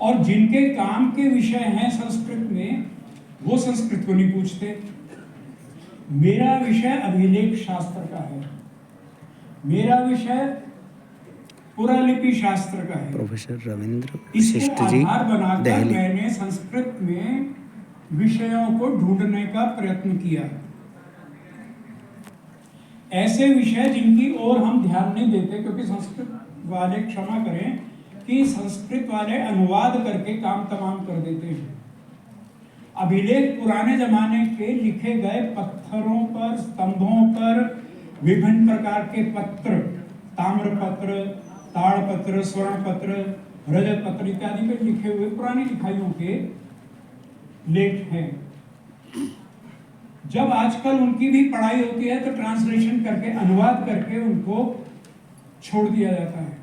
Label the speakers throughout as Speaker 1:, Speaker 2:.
Speaker 1: और जिनके काम के विषय हैं संस्कृत में, वो संस्कृत को नहीं पूछते। मेरा विषय अभिलेख शास्त्र का है, मेरा विषय पुरालिपि शास्त्र का है।
Speaker 2: प्रोफेसर रविंद्र
Speaker 1: इसको
Speaker 2: जी,
Speaker 1: आधार बनाकर
Speaker 2: दिल्ली।
Speaker 1: मैंने संस्कृत में विषयों को ढूंढने का प्रयत्न किया। ऐसे विषय जिनकी ओर हम ध्यान नहीं देते, क्योंकि संस्कृत वाले, क्षमा करें कि संस्कृत वाले अनुवाद करके काम तमाम कर देते हैं। अभिलेख पुराने जमाने के लिखे गए पत्थरों पर, स्तंभों पर, विभिन्न प्रकार के पत्र, ताम्र पत्र, ताड़पत्र, स्वर्ण पत्र, रजत पत्र इत्यादि पे लिखे हुए पुरानी लिखाइयों के लेख हैं। जब आजकल उनकी भी पढ़ाई होती है तो ट्रांसलेशन करके, अनुवाद करके उनको छोड़ दिया जाता है।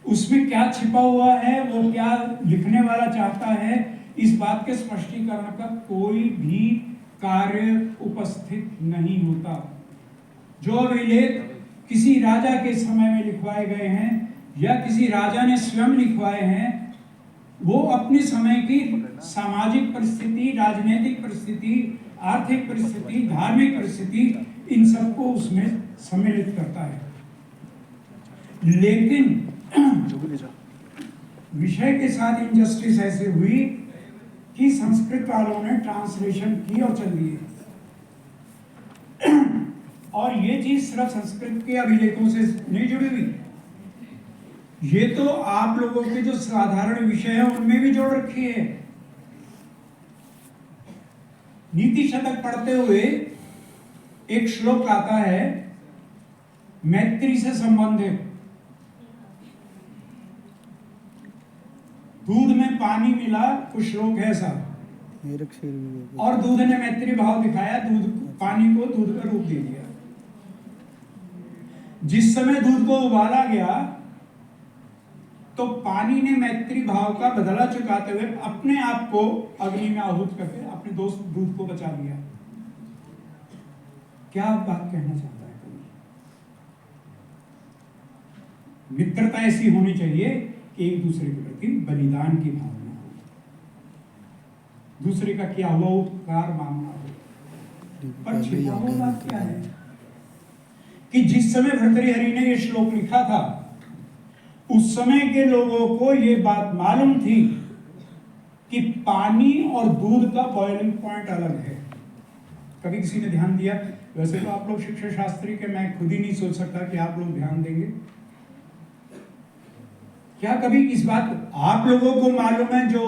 Speaker 1: उसमें क्या छिपा हुआ है, वो क्या लिखने वाला चाहता है, इस बात के स्पष्टीकरण का कोई भी कार्य उपस्थित नहीं होता। जो अभिलेख किसी राजा के समय में लिखवाए गए हैं या किसी राजा ने स्वयं लिखवाए हैं, वो अपने समय की सामाजिक परिस्थिति, राजनीतिक परिस्थिति, आर्थिक परिस्थिति, धार्मिक परिस्थिति, इन सबको उसमें सम्मिलित करता है। लेकिन विषय के साथ इनजस्टिस ऐसे हुई कि संस्कृत वालों ने ट्रांसलेशन की और चल दिए। और ये चीज सिर्फ संस्कृत के अभिलेखों से नहीं जुड़ी हुई, ये तो आप लोगों के जो साधारण विषय है उनमें भी जोड़ रखी है। नीति शतक पढ़ते हुए एक श्लोक आता है मैत्री से संबंधित, दूध में पानी मिला, कुछ श्लोक है ऐसा, और दूध ने मैत्री भाव दिखाया, दूध पानी को दूध का रूप दे दिया। जिस समय दूध को उबाला गया तो पानी ने मैत्री भाव का बदला चुकाते हुए अपने आप को अग्नि में आहूत करके अपने दोस्त दूध को बचा लिया। क्या बात कहना चाहता है कोई? मित्रता ऐसी होनी चाहिए कि एक दूसरे के प्रति बलिदान की भावना हो, दूसरे का किया हुआ उपकार मानना हो। पर छिपा हुआ बात क्या है कि जिस समय भर्तृहरि ने यह श्लोक लिखा था, उस समय के लोगों को यह बात मालूम थी कि पानी और दूध का बॉइलिंग पॉइंट अलग है। कभी किसी ने ध्यान दिया? वैसे तो आप लोग शिक्षा शास्त्री के, मैं खुद ही नहीं सोच सकता कि आप लोग ध्यान देंगे। क्या कभी इस बात आप लोगों को मालूम है, जो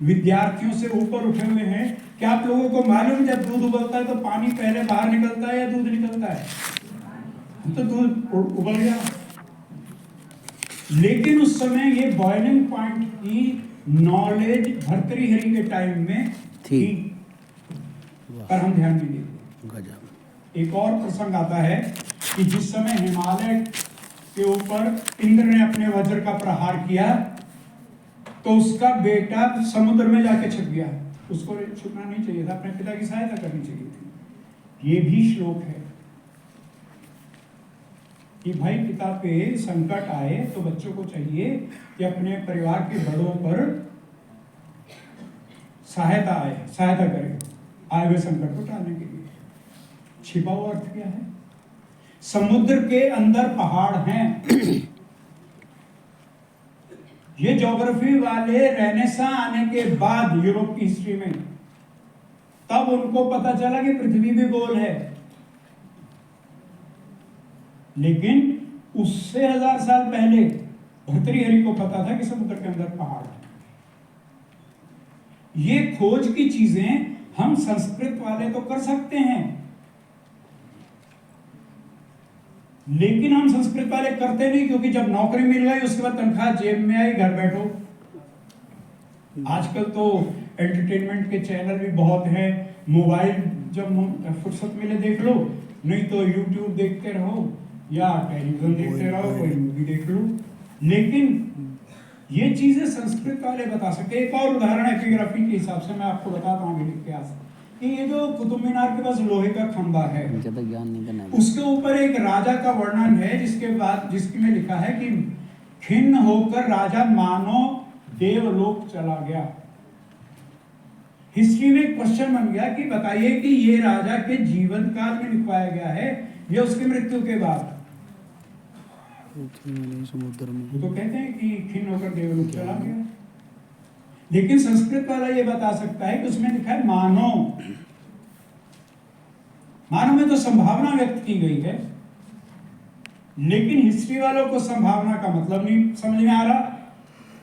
Speaker 1: विद्यार्थियों से ऊपर उठे हुए हैं, क्या आप लोगों को मालूम जब दूध उबलता है तो पानी पहले बाहर निकलता है या दूध निकलता है? तो दूध उबल गया। लेकिन उस समय ये बॉइलिंग पॉइंट की नॉलेज भर्तृहरि के टाइम में थी, पर हम ध्यान नहीं देते। एक और प्रसंग आता है कि जिस समय हिमालय के ऊपर इंद्र ने अपने वज्र का प्रहार किया तो उसका बेटा समुद्र में जाके छिप गया। उसको छुपना नहीं चाहिए था, अपने पिता की सहायता करनी चाहिए थी। ये भी श्लोक है कि भाई पिता पे संकट आए तो बच्चों को चाहिए कि अपने परिवार के बड़ों पर सहायता करें आए हुए संकट को टालने के लिए। छिपा हुआ अर्थ क्या है? समुद्र के अंदर पहाड़ हैं। ये ज्योग्राफी वाले रेनेसां आने के बाद यूरोप की हिस्ट्री में तब उनको पता चला कि पृथ्वी भी गोल है। लेकिन उससे 1000 साल पहले भर्तृहरि को पता था कि समुद्र के अंदर पहाड़ है। ये खोज की चीजें हम संस्कृत वाले तो कर सकते हैं, लेकिन हम संस्कृत वाले करते नहीं, क्योंकि जब नौकरी मिल गई उसके बाद तनख्वाह जेब में आई, घर बैठो। आजकल तो एंटरटेनमेंट के चैनल भी बहुत हैं, मोबाइल जब फुर्सत मिले देख लो, नहीं तो यूट्यूब देखते रहो या टेलीविजन देखते रहो, कोई मूवी देख लो। लेकिन ये चीजें संस्कृत वाले बता सकते। एक और उदाहरण एपिग्राफी के हिसाब से मैं आपको बताता हूँ इतिहास कि ये जो कुतुब मीनार के पास लोहे का खंबा है, उसके ऊपर एक राजा का वर्णन है जिसके में लिखा है कि खिन्न होकर राजा मानव देवलोक चला गया। हिस्ट्री में एक क्वेश्चन बन गया कि बताइए कि ये राजा के जीवन काल में लिखवाया गया है या उसकी मृत्यु के बाद।
Speaker 2: समुद्र में
Speaker 1: वो तो कहते हैं कि खिन्न होकर देवलोक चला गया, लेकिन संस्कृत वाला ये बता सकता है कि उसमें लिखा है मानव। मानव में तो संभावना व्यक्त की गई है, लेकिन हिस्ट्री वालों को संभावना का मतलब नहीं समझ में आ रहा,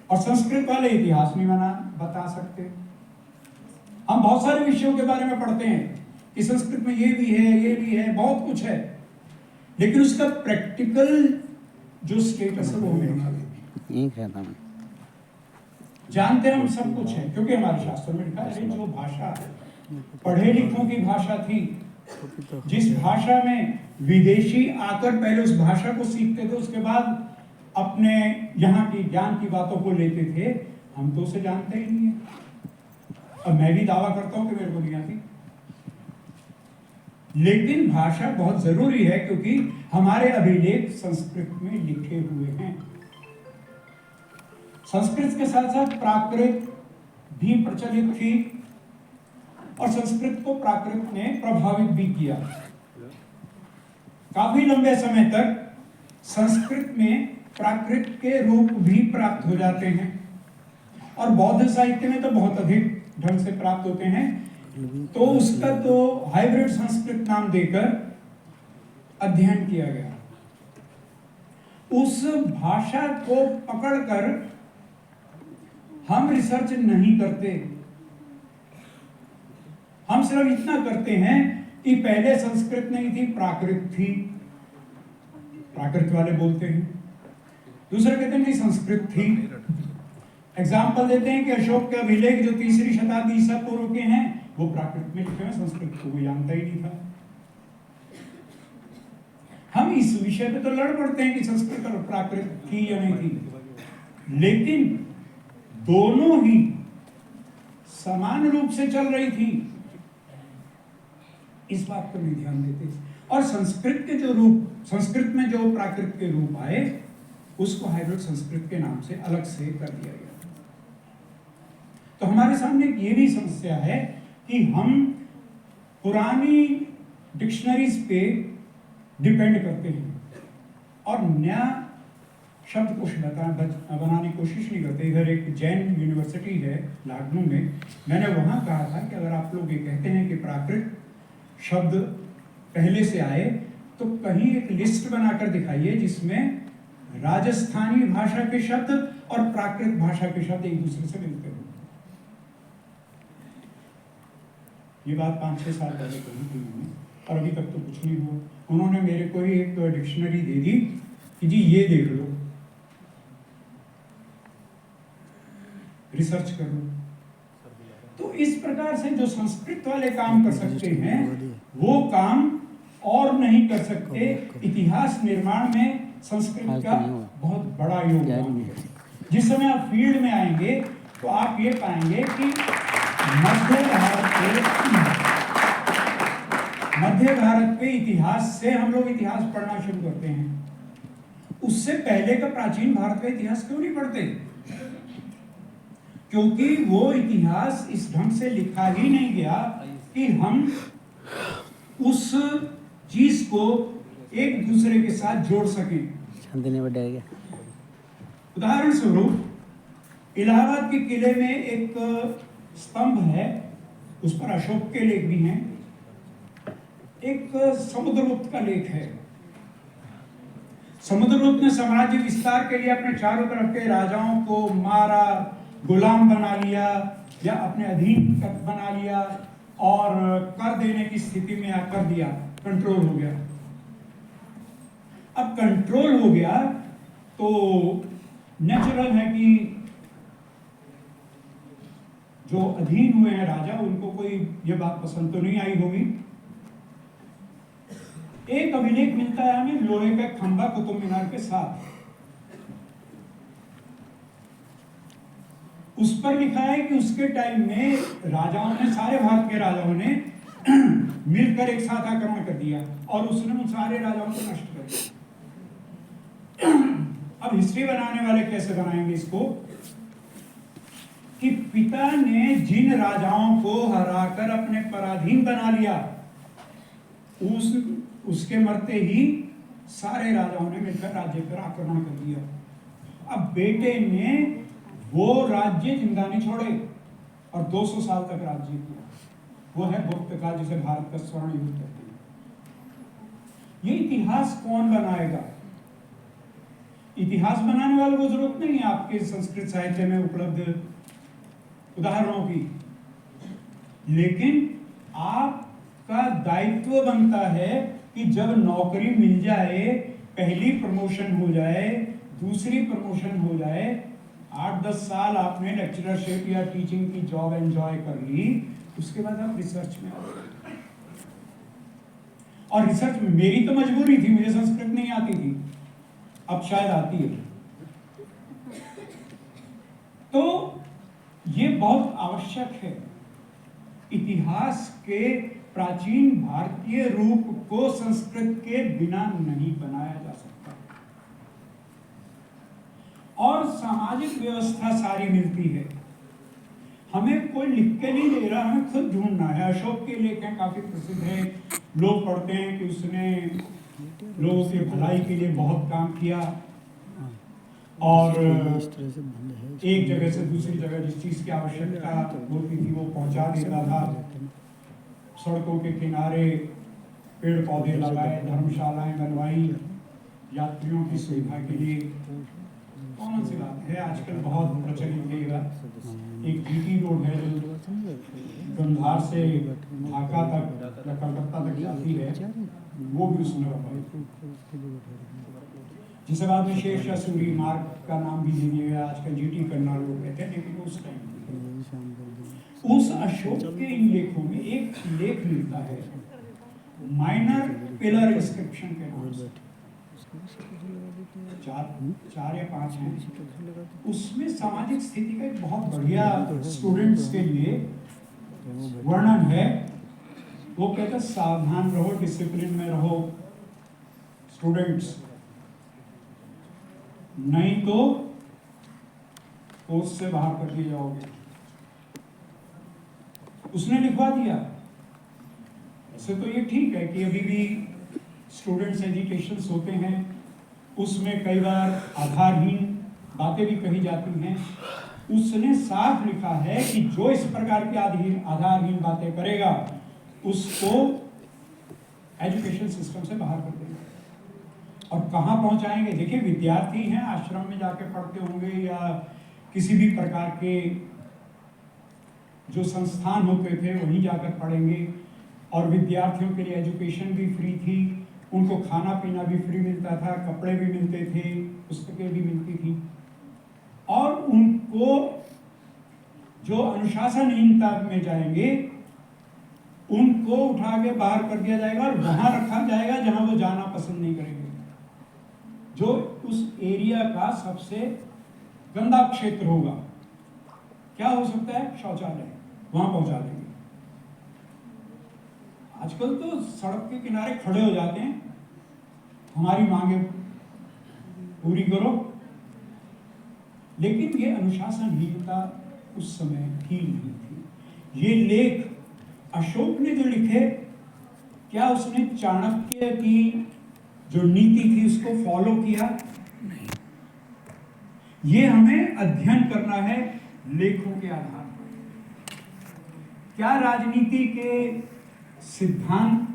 Speaker 1: और संस्कृत वाले इतिहास नहीं बता सकते। हम बहुत सारे विषयों के बारे में पढ़ते हैं कि संस्कृत में ये भी है, ये भी है, बहुत कुछ है, लेकिन उसका प्रैक्टिकल जो स्टेटस है वो हमें नहीं मालूम। जानते हम सब कुछ है क्योंकि हमारे शास्त्रों में लिखा है जो भाषा पढ़े लिखों की भाषा थी, जिस भाषा में विदेशी आकर पहले उस भाषा को सीखते थे, उसके बाद अपने यहाँ की ज्ञान की बातों को लेते थे, हम तो उसे जानते ही नहीं है। अब मैं भी दावा करता हूं कि मेरे को नहीं आती, लेकिन भाषा बहुत जरूरी है क्योंकि हमारे अभिलेख संस्कृत में लिखे हुए हैं। संस्कृत के साथ साथ प्राकृत भी प्रचलित थी और संस्कृत को प्राकृत ने प्रभावित भी किया। काफी लंबे समय तक संस्कृत में प्राकृत के रूप भी प्राप्त हो जाते हैं और बौद्ध साहित्य में तो बहुत अधिक ढंग से प्राप्त होते हैं, तो उसका तो हाइब्रिड संस्कृत नाम देकर अध्ययन किया गया। उस भाषा को पकड़कर हम रिसर्च नहीं करते, हम सिर्फ इतना करते हैं कि पहले संस्कृत नहीं थी, प्राकृत थी, प्राकृत वाले बोलते हैं। दूसरा कहते हैं नहीं संस्कृत थी। एग्जाम्पल देते हैं कि अशोक के अभिलेख जो 3री शताब्दी ईसा पूर्व के हैं वो प्राकृत में लिखे हैं, संस्कृत को कोई जानता ही नहीं था। हम इस विषय पे तो लड़ पड़ते हैं कि संस्कृत और प्राकृत थी या नहीं थी, लेकिन दोनों ही समान रूप से चल रही थी, इस बात को नहीं ध्यान देते। और संस्कृत के जो रूप, संस्कृत में जो प्राकृत के रूप आए उसको हाइब्रिड संस्कृत के नाम से अलग से कर दिया गया। तो हमारे सामने ये भी समस्या है कि हम पुरानी डिक्शनरीज पे डिपेंड करते हैं और नया शब्दकोश बनाने की कोशिश नहीं करते। इधर एक जैन यूनिवर्सिटी है लाखनऊ में, मैंने वहां कहा था कि अगर आप लोग ये कहते हैं कि प्राकृत शब्द पहले से आए तो कहीं एक लिस्ट बनाकर दिखाइए जिसमें राजस्थानी भाषा के शब्द और प्राकृत भाषा के शब्द एक दूसरे से मिलते हो। ये बात 5-6 साल पहले कही थी उन्होंने और अभी तक तो कुछ नहीं हुआ। उन्होंने मेरे को ही एक डिक्शनरी दे दी कि जी ये देख लो, रिसर्च कर लो। तो इस प्रकार से जो संस्कृत वाले काम कर सकते हैं वो काम और नहीं कर सकते। इतिहास निर्माण में संस्कृत का बहुत बड़ा योगदान है। जिस समय आप फील्ड में आएंगे तो आप ये पाएंगे कि मध्य भारत के इतिहास से हम लोग इतिहास पढ़ना शुरू करते हैं। उससे पहले का प्राचीन भारत का इतिहास क्यों नहीं पढ़ते? क्योंकि वो इतिहास इस ढंग से लिखा ही नहीं गया कि हम उस चीज को एक दूसरे के साथ जोड़ सकें। उदाहरण स्वरूप इलाहाबाद के किले में एक स्तंभ है, उस पर अशोक के लेख भी हैं, एक समुद्रगुप्त का लेख है। समुद्रगुप्त ने साम्राज्य विस्तार के लिए अपने चारों तरफ के राजाओं को मारा, गुलाम बना लिया या अपने अधीन बना लिया और कर देने की स्थिति में कर दिया, कंट्रोल हो गया। अब कंट्रोल हो गया तो नेचुरल है कि जो अधीन हुए हैं राजा, उनको कोई ये बात पसंद तो नहीं आई होगी। एक अभिलेख मिलता है हमें लोहे का खंभा कुतुब मीनार के साथ, उस पर लिखा है कि उसके टाइम में राजाओं ने, सारे भारत के राजाओं ने मिलकर एक साथ आक्रमण कर दिया और उसने उन सारे राजाओं को नष्ट कर दिया। अब हिस्ट्री बनाने वाले कैसे बनाएंगे इसको कि पिता ने जिन राजाओं को हराकर अपने पराधीन बना लिया, उसके मरते ही सारे राजाओं ने मिलकर राज्य पर आक्रमण कर दिया। अब बेटे ने वो राज्य जिंदा नहीं छोड़े और 200 साल तक राज्य किया। वो है गुप्त काल, जिसे भारत का स्वर्ण युग कहते हैं। ये इतिहास कौन बनाएगा? इतिहास बनाने वालों को जरूरत नहीं है आपके संस्कृत साहित्य में उपलब्ध उदाहरणों की, लेकिन आपका दायित्व बनता है कि जब नौकरी मिल जाए, पहली प्रमोशन हो जाए, दूसरी प्रमोशन हो जाए, 8-10 साल आपने लेक्चरशिप या टीचिंग की जॉब एंजॉय कर ली, उसके बाद आप रिसर्च में आओ। और रिसर्च में मेरी तो मजबूरी थी, मुझे संस्कृत नहीं आती थी, अब शायद आती है। तो ये बहुत आवश्यक है। इतिहास के प्राचीन भारतीय रूप को संस्कृत के बिना नहीं बनाया जा सकता। और सामाजिक व्यवस्था सारी मिलती है, हमें कोई लिख के नहीं दे रहा, हमें खुद ढूंढना है। अशोक के लेख हैं, काफी प्रसिद्ध है, लोग पढ़ते हैं कि उसने लोगों की भलाई के लिए बहुत काम किया और एक जगह से दूसरी जगह जिस चीज की आवश्यकता होती थी वो पहुंचा देता था। सड़कों के किनारे पेड़ पौधे लगाए, धर्मशालाएं बनवाई यात्रियों की सुविधा के लिए। कौन सी बात है, आजकल बहुत प्रचलित है। एक जीटी रोड है जो गंधार से ढाका तक या कलकत्ता तक जाती है, वो भी उसने बनवाई, जिसे बाद में शेष सूरी मार्ग का नाम भी दे दिया गया। आजकल जीटी करना लोग कहते हैं, लेकिन उस टाइम उस अशोक के इन लेखों में एक लेख मिलता है माइनर पिलर इंस्क्रिप्शन के नाम से, 4 या 5 हैं। उसमें सामाजिक स्थिति का एक बहुत बढ़िया स्टूडेंट्स के लिए वर्णन है। वो कहते हैं सावधान रहो, डिसिप्लिन में रहो स्टूडेंट्स, नहीं तो कोर्स से बाहर कर दिए जाओगे। उसने लिखवा दिया। ऐसे तो ये ठीक है कि अभी भी स्टूडेंट्स एजुकेशंस होते हैं, उसमें कई बार आधारहीन बातें भी कही जाती हैं। उसने साफ लिखा है कि जो इस प्रकार की आधारहीन बातें करेगा उसको एजुकेशन सिस्टम से बाहर कर देगा। और कहाँ पहुंचाएंगे? देखिए, विद्यार्थी हैं, आश्रम में जाके पढ़ते होंगे या किसी भी प्रकार के जो संस्थान होते थे वहीं जाकर पढ़ेंगे। और विद्यार्थियों के लिए एजुकेशन भी फ्री थी, उनको खाना पीना भी फ्री मिलता था, कपड़े भी मिलते थे, पुस्तकें भी मिलती थी। और उनको जो अनुशासनहीनता में जाएंगे उनको उठा के बाहर कर दिया जाएगा और वहां रखा जाएगा जहां वो जाना पसंद नहीं करेंगे, जो उस एरिया का सबसे गंदा क्षेत्र होगा। क्या हो सकता है? शौचालय, वहां पहुंचा देंगे। आजकल तो सड़क के किनारे खड़े हो जाते हैं, हमारी मांगे पूरी करो। लेकिन ये अनुशासनहीनता उस समय ही नहीं थी। ये लेख अशोक ने जो लिखे, क्या उसने चाणक्य की जो नीति थी उसको फॉलो किया? नहीं। ये हमें अध्ययन करना है लेखों के आधार पर। क्या राजनीति के सिद्धांत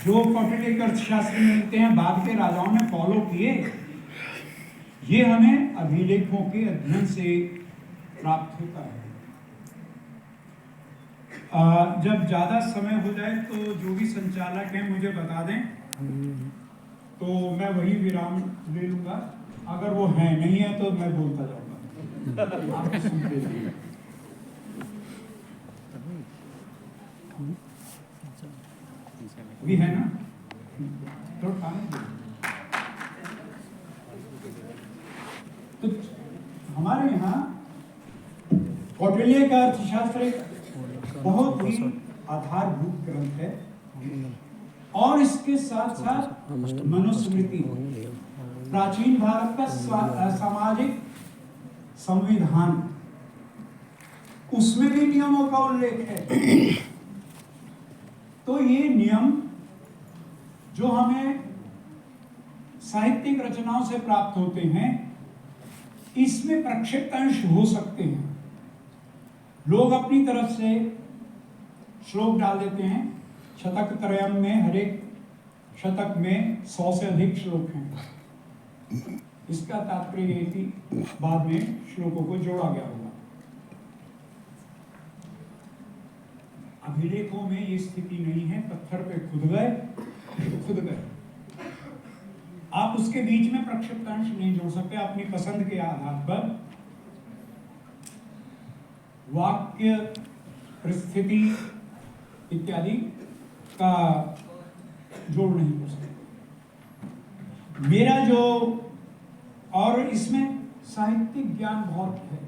Speaker 1: जो कौटिल्य के अर्थशास्त्र में मिलते हैं बाद के राजाओं ने फॉलो किए? ये हमें अभिलेखों के अध्ययन से प्राप्त होता है। जब ज्यादा समय हो जाए तो जो भी संचालक हैं मुझे बता दें, तो मैं वही विराम ले लूंगा। अगर वो है नहीं है तो मैं बोलता जाऊंगा, आप सुनते रहिए। भी है ना, तो हमारे यहाँ कौटिल्य का अर्थशास्त्र एक बहुत ही आधारभूत ग्रंथ है। और इसके साथ साथ मनुस्मृति, प्राचीन भारत का सामाजिक संविधान, उसमें भी नियमों का उल्लेख है। तो ये नियम जो हमें साहित्यिक रचनाओं से प्राप्त होते हैं, इसमें प्रक्षिप्तांश हो सकते हैं। लोग अपनी तरफ से श्लोक डाल देते हैं। शतक त्रयम में हर एक शतक में 100 से अधिक श्लोक हैं। इसका तात्पर्य है कि बाद में श्लोकों को जोड़ा गया होगा। अभिलेखों में ये स्थिति नहीं है, पत्थर पे खुद गए तो खुद गए। आप उसके बीच में प्रक्षिप्तांश नहीं जोड़ सकते। अपनी पसंद के आधार पर वाक्य, परिस्थिति इत्यादि का जोड़ नहीं कर सकते। मेरा जो, और इसमें साहित्यिक ज्ञान बहुत है।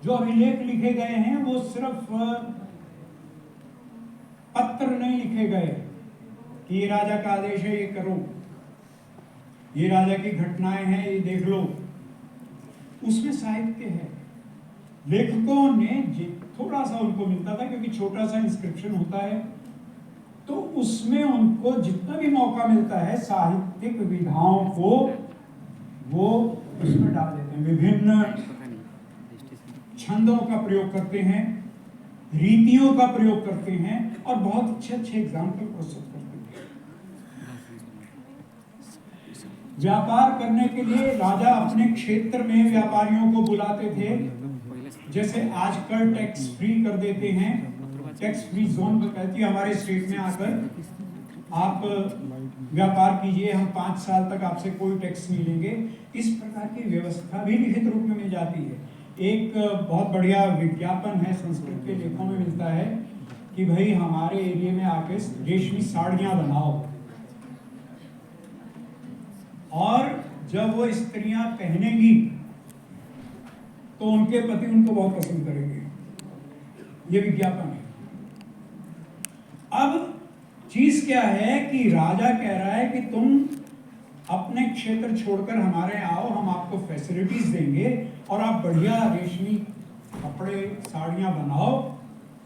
Speaker 1: जो अभिलेख लिखे गए हैं वो सिर्फ पत्र नहीं लिखे गए कि ये राजा का आदेश है, ये करो, ये राजा की घटनाएं हैं, ये देख लो। उसमें साहित्य है। लेखकों ने थोड़ा सा उनको मिलता था, क्योंकि छोटा सा इंस्क्रिप्शन होता है, तो उसमें उनको जितना भी मौका मिलता है साहित्यिक विधाओं को वो उसमें डाल देते हैं। विभिन्न छंदों का प्रयोग करते हैं, रीतियों का प्रयोग करते हैं, और बहुत अच्छे अच्छे एग्जाम्पल प्रस्तुत करते हैं। व्यापार करने के लिए राजा अपने क्षेत्र में व्यापारियों को बुलाते थे। जैसे आजकल टैक्स फ्री कर देते हैं, टैक्स फ्री जोन कहती है हमारे स्टेट में आकर आप व्यापार कीजिए, हम 5 साल तक आपसे कोई टैक्स नहीं लेंगे। इस प्रकार की व्यवस्था भी लिखित रूप में मिल जाती है। एक बहुत बढ़िया विज्ञापन है, संस्कृत के लेखों में मिलता है कि भाई हमारे एरिया में आके रेशमी साड़ियां बनाओ, और जब वो स्त्रियां पहनेंगी तो उनके पति उनको बहुत पसंद करेंगे। ये विज्ञापन है। अब चीज क्या है कि राजा कह रहा है कि तुम अपने क्षेत्र छोड़कर हमारे आओ, हम आपको फैसिलिटीज देंगे और आप बढ़िया रेशमी कपड़े, साड़ियां बनाओ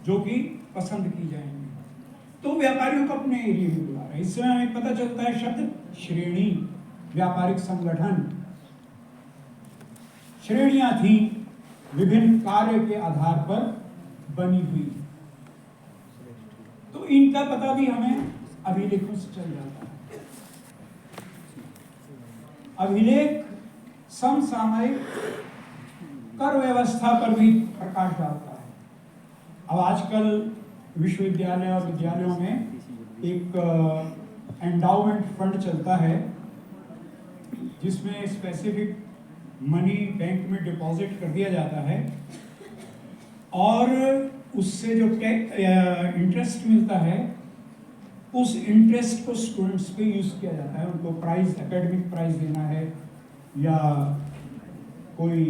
Speaker 1: जो कि पसंद की जाएंगी। तो व्यापारियों को अपने एरिया में बुला रहा है। इससे हमें पता चलता है शब्द श्रेणी, व्यापारिक संगठन, श्रेणियां थी विभिन्न कार्य के आधार पर बनी हुई। तो इनका पता भी हमें अभिलेखों से चल जाता है। अभिलेख समसामयिक कर व्यवस्था पर भी प्रकाश डालता है। अब आजकल विश्वविद्यालय और विद्यालयों में एक एंडाउमेंट फंड चलता है, जिसमें स्पेसिफिक मनी बैंक में डिपॉजिट कर दिया जाता है, और उससे जो इंटरेस्ट मिलता है उस इंटरेस्ट को स्टूडेंट्स पे यूज किया जाता है। उनको प्राइज, एकेडमिक प्राइज देना है या कोई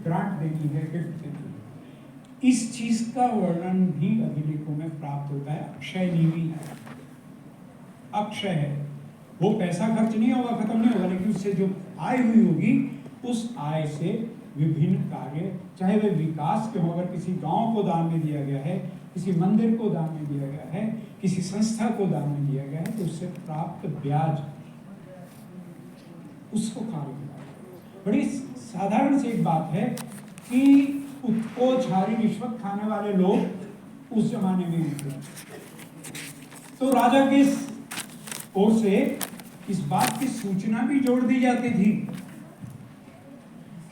Speaker 1: ग्रांट देनी है, गिफ्ट देनी है। इस चीज का वर्णन भी अभिलेखों में प्राप्त होता है। अक्षय नीति है, अक्षय है, वो पैसा खर्च नहीं होगा, खत्म नहीं होगा, लेकिन उससे जो आय हुई होगी उस आय से विभिन्न कार्य, चाहे वे विकास के हो, अगर किसी गांव को दान में दिया गया है, किसी मंदिर को दान में दिया गया है, किसी संस्था को दान में दिया गया है, तो उससे प्राप्त ब्याज उसको कार्य मिला। बड़ी साधारण सी एक बात है कि उसको झारी रिश्वत खाने वाले लोग उस जमाने में भी थे। तो राजा के ओर से इस बात की सूचना भी जोड़ दी जाती थी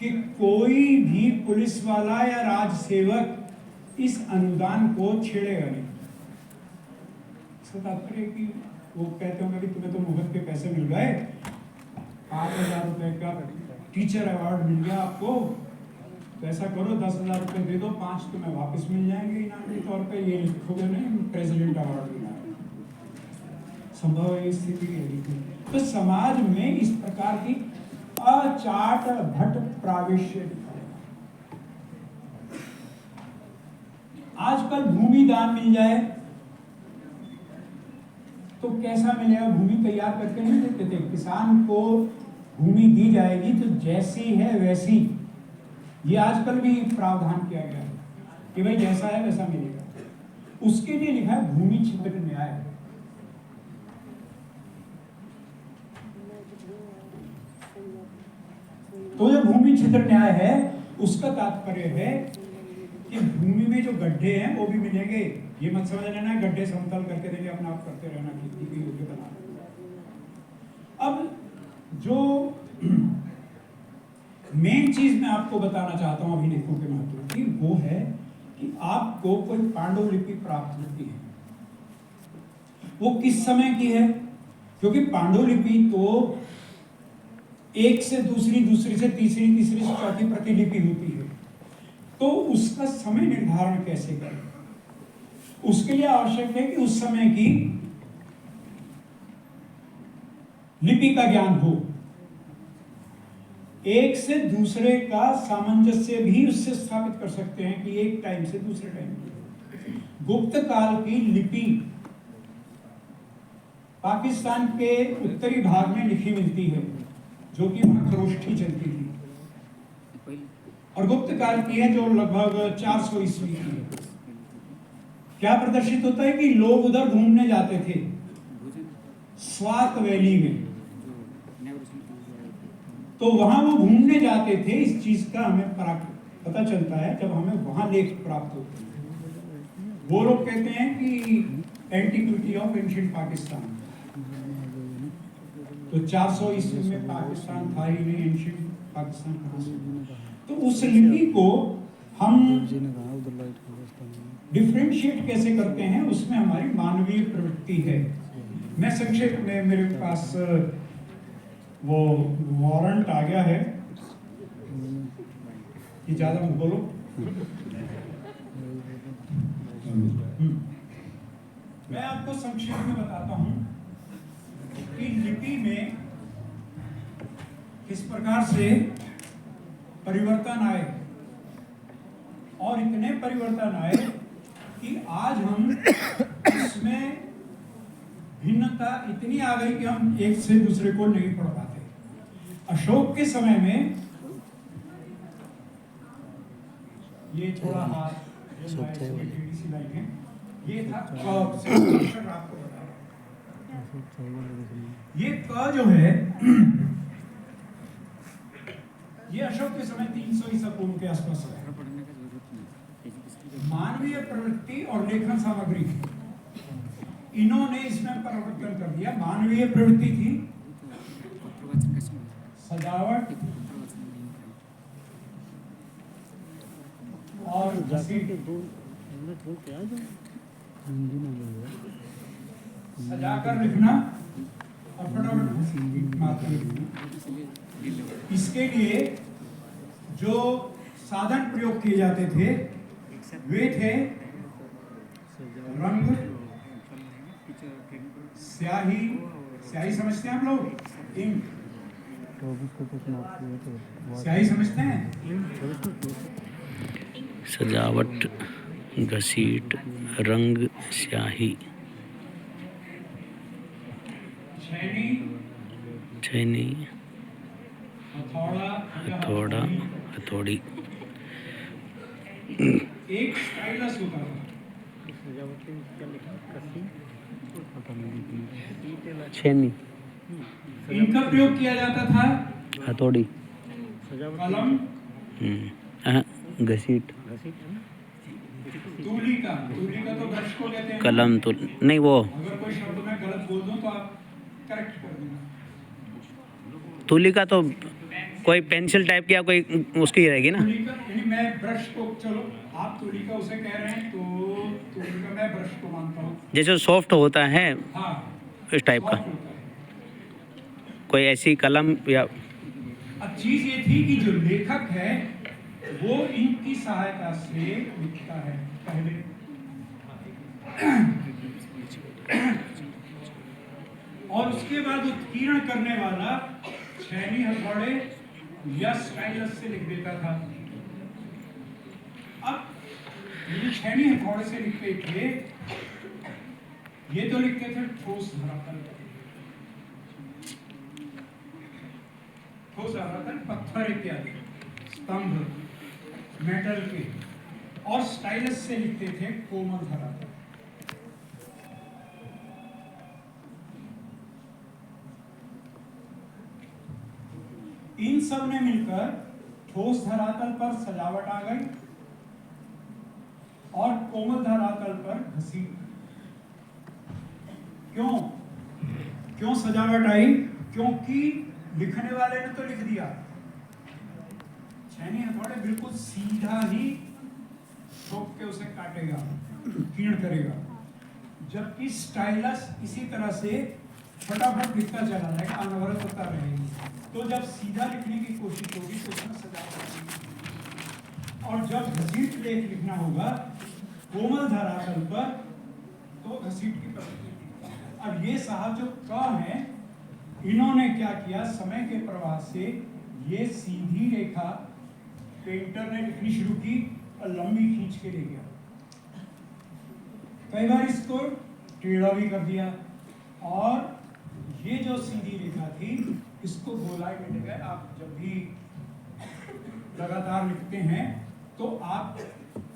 Speaker 1: कि कोई भी पुलिस वाला या राज सेवक इस अनुदान को छेड़ेगा नहीं। इसका तात्पर्य कि वो कहते होंगे कि तुम्हें तो मुफ्त के पैसे मिल गए, 5,000 रुपए का टीचर अवार्ड मिल गया आपको, तो ऐसा करो 10,000 रुपए दे दो, 5 तुम्हें वापस मिल जाएंगे इनाम के तौर पे। ये लिखोगे नहीं प्रेसिडेंट अवार्ड मिला। संभव है स्थिति यही थी। तो समाज में इस प्रकार की अचाट भट्ट प्रावेश्य दिखाया। आजकल भूमि दान मिल जाए तो कैसा मिलेगा? भूमि तैयार करके नहीं देते थे। किसान को भूमि दी जाएगी तो जैसी है वैसी, ये आजकल भी प्रावधान किया गया है कि भाई जैसा है वैसा मिलेगा। उसके लिए लिखा है भूमि छिद्र न्याय। तो जो भूमि छिद्र न्याय है उसका तात्पर्य है कि भूमि में जो गड्ढे हैं वो भी मिलेंगे। ये मत समझ लेना गड्ढे समतल करके देंगे, अपना आप करते रहना, खेती के योग्य बना। अब जो मेन चीज मैं आपको बताना चाहता हूं अभिलेखों के महत्व की, वो है कि आपको कोई पांडुलिपि प्राप्त होती है, वो किस समय की है? क्योंकि पांडुलिपि तो एक से दूसरी, दूसरी से तीसरी, तीसरी से चौथी प्रतिलिपि होती है। तो उसका समय निर्धारण कैसे करें? उसके लिए आवश्यक है कि उस समय की लिपि का ज्ञान हो, एक से दूसरे का सामंजस्य भी उससे स्थापित कर सकते हैं कि एक टाइम से दूसरे टाइम। गुप्त काल की लिपि पाकिस्तान के उत्तरी भाग में लिखी मिलती है, जो कि वहां खरोष्ठी चलती थी, और गुप्त काल की है जो लगभग 400 ईस्वी की है। क्या प्रदर्शित होता है कि लोग उधर घूमने जाते थे, स्वात वैली में, तो वहां वो घूमने जाते थे। इस चीज का हमें पता चलता है जब हमें वहां लेख प्राप्त होते हैं। वो लोग कहते हैं कि एंटीक्विटी ऑफ एंशिएंट पाकिस्तान, तो 400 ईस्वी में पाकिस्तान था ही नहीं, एंशिएंट पाकिस्तान कहां से? तो उस लिपि को हम डिफरेंशिएट कैसे करते हैं? उसमें हमारी मानवीय प्रवृत्ति है। मैं संक्षेप में, मेरे पास वो वारंट आ गया है कि ज्यादा मत बोलो। मैं आपको संक्षेप में बताता हूं कि लिपि में किस प्रकार से परिवर्तन आए, और इतने परिवर्तन आए कि आज हम इसमें भिन्नता इतनी आ गई कि हम एक से दूसरे को नहीं पढ़ पाते। अशोक के समय में ये थोड़ा हाथ लाइन है, ये था आपको बता रहा, ये क जो है ये अशोक के समय 300 ईसा पूर्व के आसपास है। मानवीय प्रवृत्ति और लेखन सामग्री, इन्होंने इसमें परिवर्तन कर दिया। मानवीय प्रवृत्ति थी सजावट और सजाकर लिखना और फटाफट। इसके लिए जो साधन प्रयोग किए जाते थे वे थे रंग, स्याही, स्याही समझते हैं आप लोग? इंक, स्याही समझते हैं?
Speaker 2: सजावट, घसीट, रंग, स्याही, छेनी, हथौड़ा, हथौड़ी।
Speaker 1: एक स्टाइलस होता था,
Speaker 2: छेनी,
Speaker 1: इनका प्रयोग किया जाता था।
Speaker 2: हथौड़ी,
Speaker 1: कलम,
Speaker 2: घसीट,
Speaker 1: तूली का तो ब्रश को कहते हैं।
Speaker 2: कलम तो नहीं, वो
Speaker 1: अगर कोई शब्द मैं गलत बोल दूं तो आप करेक्ट कर देना।
Speaker 2: तूली का तो कोई पेंसिल टाइप की या कोई उसकी रहेगी ना।
Speaker 1: तूली का यानी मैं ब्रश को, चलो आप तूली का उसे कह रहे हैं तो तूली का मैं ब्रश को मानता हूँ।
Speaker 2: जैसे सॉफ्ट होता है,
Speaker 1: हाँ,
Speaker 2: इस टाइप का कोई ऐसी कलम या।
Speaker 1: अब चीज ये थी कि जो लेखक है वो इनकी सहायता से लिखता है पहले, और उसके बाद उत्कीर्ण करने वाला छेनी, हथौड़े या स्टाइलस से लिख देता था। अब ये छेनी हथौड़े से लिखते थे ये तो लिखते थे ठोस धरातल, ठोस धरातल पत्थर इत्यादि, स्तंभ मेटल के, और स्टाइलस से लिखते थे कोमल धरातल। इन सब ने मिलकर ठोस धरातल पर सजावट आ गई और कोमल धरातल पर घसीट। क्यों सजावट आई? क्योंकि लिखने वाले ने तो लिख दिया, छैनी हथौड़े बिल्कुल सीधा ही ठोक के उसे काटेगा, कीर्ण करेगा, जबकि स्टाइलस इसी तरह से फटाफट लिखता चला जाएगा, अनवरत होता रहेगी। तो जब सीधा लिखने की कोशिश होगी तो उसमें सजावट होगी, और जब घसीट लेख लिखना होगा कोमल धरातल पर तो घसीट की प्रवृत्ति। अब ये साहब जो क है, इन्होंने क्या किया, समय के प्रवाह से ये सीधी रेखा पेंटर ने लिखनी शुरू की और लंबी खींच के ले गया, कई बार इसको टेढ़ा भी कर दिया, और ये जो सीधी रेखा थी इसको गोलाई में ले गए। आप जब भी लगातार लिखते हैं तो आप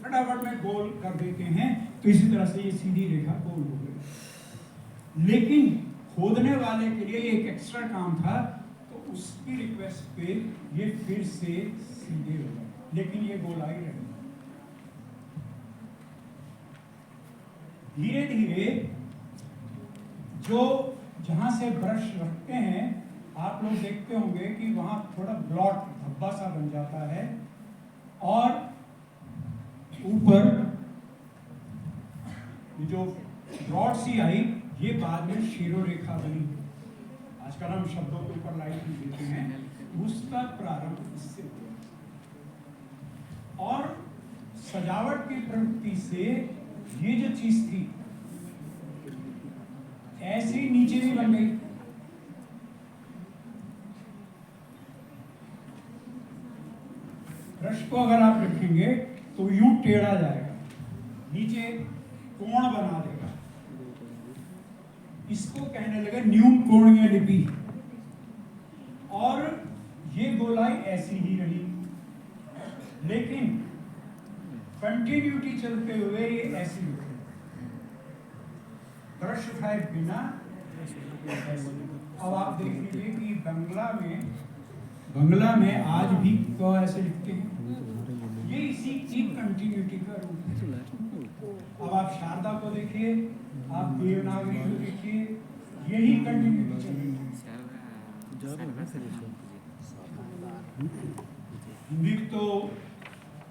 Speaker 1: फटाफट में गोल कर देते हैं, तो इसी तरह से ये सीधी रेखा गोल हो गई। लेकिन खोदने वाले के लिए एक एक्स्ट्रा काम था, तो उसकी रिक्वेस्ट पे ये फिर से सीधे हो गए, लेकिन ये गोलाई रही। धीरे धीरे जो जहां से ब्रश रखते हैं, आप लोग देखते होंगे कि वहां थोड़ा ब्लॉट धब्बा सा बन जाता है, और ऊपर जो ब्रॉड सी आई, ये बाद में शिरोरेखा बनी। आजकल हम शब्दों के ऊपर लाइट भी देते हैं, उसका प्रारंभ इससे हुआ। और सजावट की प्रवृत्ति से ये जो चीज थी ऐसे ही नीचे भी बन गई। ब्रश को अगर आप रखेंगे तो यूं टेढ़ा जाएगा, नीचे कोण बना देगा। इसको कहने लगे न्यून कोणीय लिपि, और ये गोलाई ऐसी ही रही, लेकिन कंटिन्यूटी चलते हुए ये ऐसी हो गई। ब्रश उठाए बिना। अब आप देख लीजिए कि बंगला में आज भी क ऐसे लिखते हैं, ये इसी की कंटिन्यूटी का रूप है। अब आप शारदा को देखिए, आप देवनागरी को देखिए, यही कंटिन्यूटी चलेगी। हिंदी तो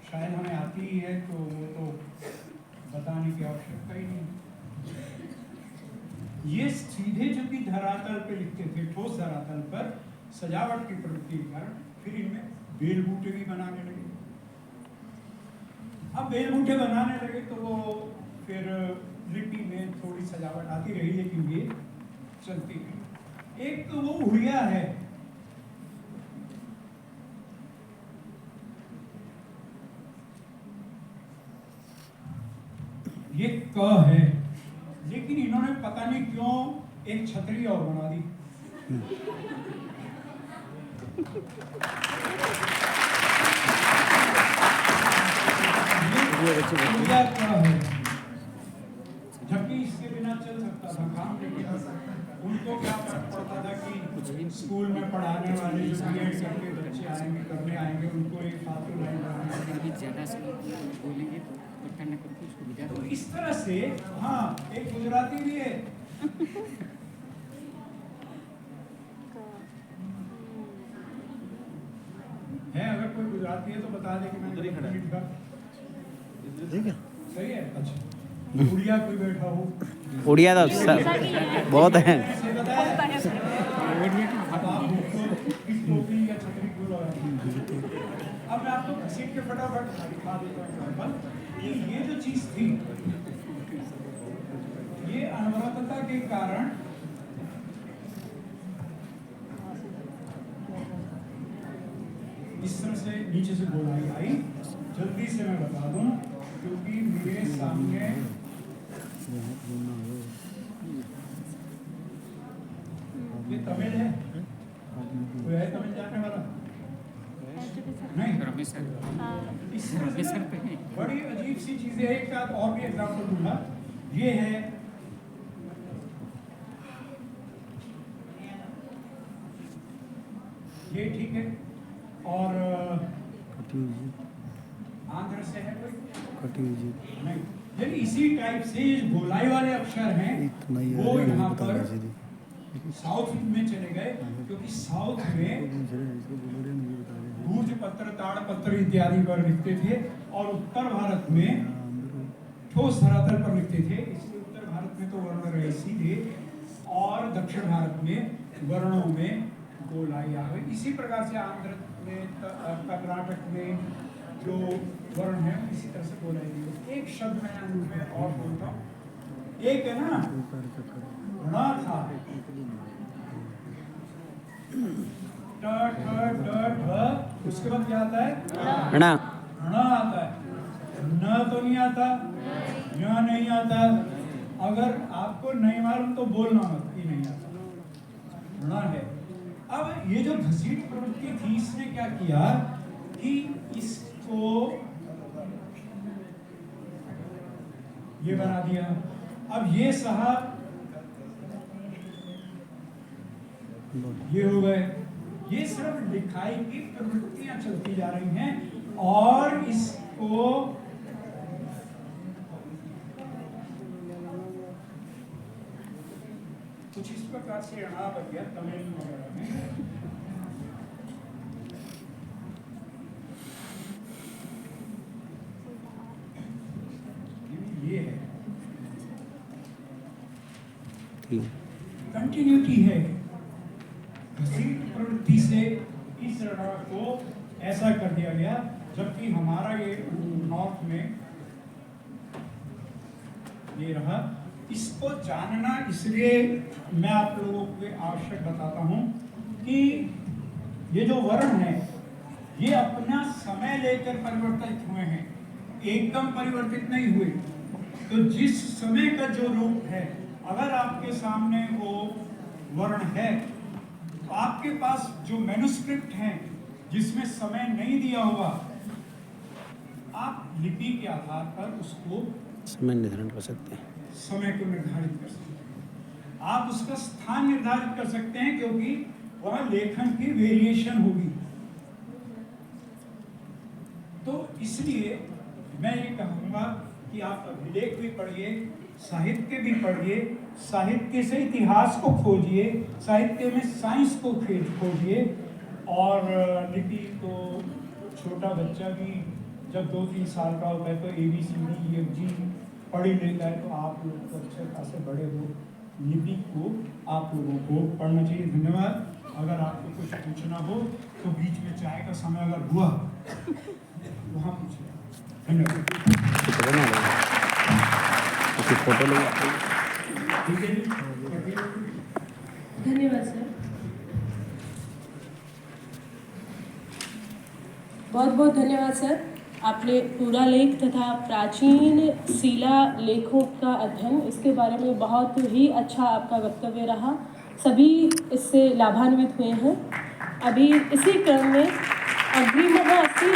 Speaker 1: शायद हमें आती ही है, तो वो तो बताने की आवश्यकता ही नहीं। ये सीधे जो कि धरातल पे लिखते थे, ठोस धरातल पर, सजावट की प्रवृत्ति के कारण फिर इनमें बेल बूटे भी बनाने लगे। अब बेल बूटे बनाने लगे तो वो फिर लिपि में थोड़ी सजावट आती रही, लेकिन ये चलती रही। एक तो वो उड़िया है, ये क है, लेकिन इन्होंने पता नहीं क्यों एक छतरी और बना दी। ये है, जबकि इसके बिना चल सकता था काम, लेकिन उनको क्या फर्क पड़ता था कि स्कूल में पढ़ाने वाले जो बीएड करके बच्चे आएंगे, करने आएंगे, उनको एक फालतू लाइन बोलेंगे तो इस तरह से। हाँ, एक गुजराती भी है, अगर कोई गुजराती है तो बता दे कि मैंने लिखा। ठीक है, सही है। अच्छा, उड़िया कोई बैठा हो?
Speaker 2: उड़िया तो बहुत है।
Speaker 1: अब मैं आपको घसीट के फटाफट दिखा देता हूँ कि ये जो चीज थी, ये अनवरतता के कारण इस तरह से नीचे से गोलाई आई। जल्दी से मैं बता दूं, क्योंकि मेरे सामने ये तमिल है, कोई है तमिल जानने वाला? नहीं, इस तरह से ना बड़ी अजीब सी चीजें। एक साथ और भी एग्जाम्पल दूंगा। ये है, ये ठीक है, और आंध्र से है कोई नहीं। यानी इसी टाइप से ये गोलाई वाले अक्षर हैं वो यहाँ पर साउथ में चले गए, क्योंकि साउथ में भूज पत्र, ताड़ पत्र इत्यादि पर लिखते थे, और उत्तर भारत में ठोस धरातल पर लिखते थे। इसलिए उत्तर भारत में तो वर्ण रहे सीधे, और दक्षिण भारत में वर्णों में गोलाई आ गई। इसी प्रकार से आंध्र में, कर्नाटक में जो वर्ण है इसी तरह से गोलाई गई। एक शब्द मैं और बोलता हूँ, एक है ना ण था, ट ठ ड ढ, उसके बाद क्या आता है?
Speaker 2: ण
Speaker 1: आता है। न तो नहीं आता, य नहीं आता। अगर आपको नहीं मालूम तो बोलना मत कि नहीं आता, ण है। अब ये जो घसीट प्रवृत्ति थी, इसने क्या किया कि इसको ये बना दिया। अब ये साहब ये हो गए। ये सिर्फ लिखाई की प्रवृत्तियां चलती जा रही हैं, और इसको कुछ इस प्रकार से अड़ा बन गया तमिल वगैरह में। ये है, कंटिन्यूटी है। घसीट प्रवृत्ति से इस रण को ऐसा कर दिया गया, जबकि हमारा ये नॉर्थ में ये रहा। इसको जानना इसलिए मैं आप लोगों को आवश्यक बताता हूं कि ये जो वर्ण है ये अपना समय लेकर परिवर्तित हुए हैं, एकदम परिवर्तित नहीं हुए। तो जिस समय का जो रूप है, अगर आपके सामने वो वर्ण है, तो आपके पास जो मैन्युस्क्रिप्ट है जिसमें समय नहीं दिया हुआ, आप लिपि के आधार पर उसको
Speaker 2: समय निर्धारण कर सकते हैं,
Speaker 1: समय को निर्धारित कर सकते हैं। आप उसका स्थान निर्धारित कर सकते हैं, क्योंकि वह लेखन की वेरिएशन होगी। तो इसलिए मैं ये कहूँगा कि आप अभिलेख भी पढ़िए, साहित्य भी पढ़िए, साहित्य से इतिहास को खोजिए, साहित्य में साइंस को खोजिए, और लिपि को छोटा बच्चा भी जब 2-3 साल का होता है तो ABCD EFG पढ़ ही लेता है। तो आप लोग को अच्छे खासे बड़े हो, लिपि को आप लोगों को पढ़ना चाहिए। धन्यवाद। अगर आपको कुछ पूछना हो तो बीच में चाय का समय अगर हुआ वहाँ पूछिए। धन्यवाद।
Speaker 2: फोटो ले
Speaker 1: ठीक है जी,
Speaker 3: धन्यवाद सर। बहुत बहुत धन्यवाद सर। आपने पूरा लेख तथा प्राचीन शिला लेखों का अध्ययन, इसके बारे में बहुत ही अच्छा आपका वक्तव्य रहा। सभी इससे लाभान्वित हुए हैं। अभी इसी क्रम में अग्रिम अस्ति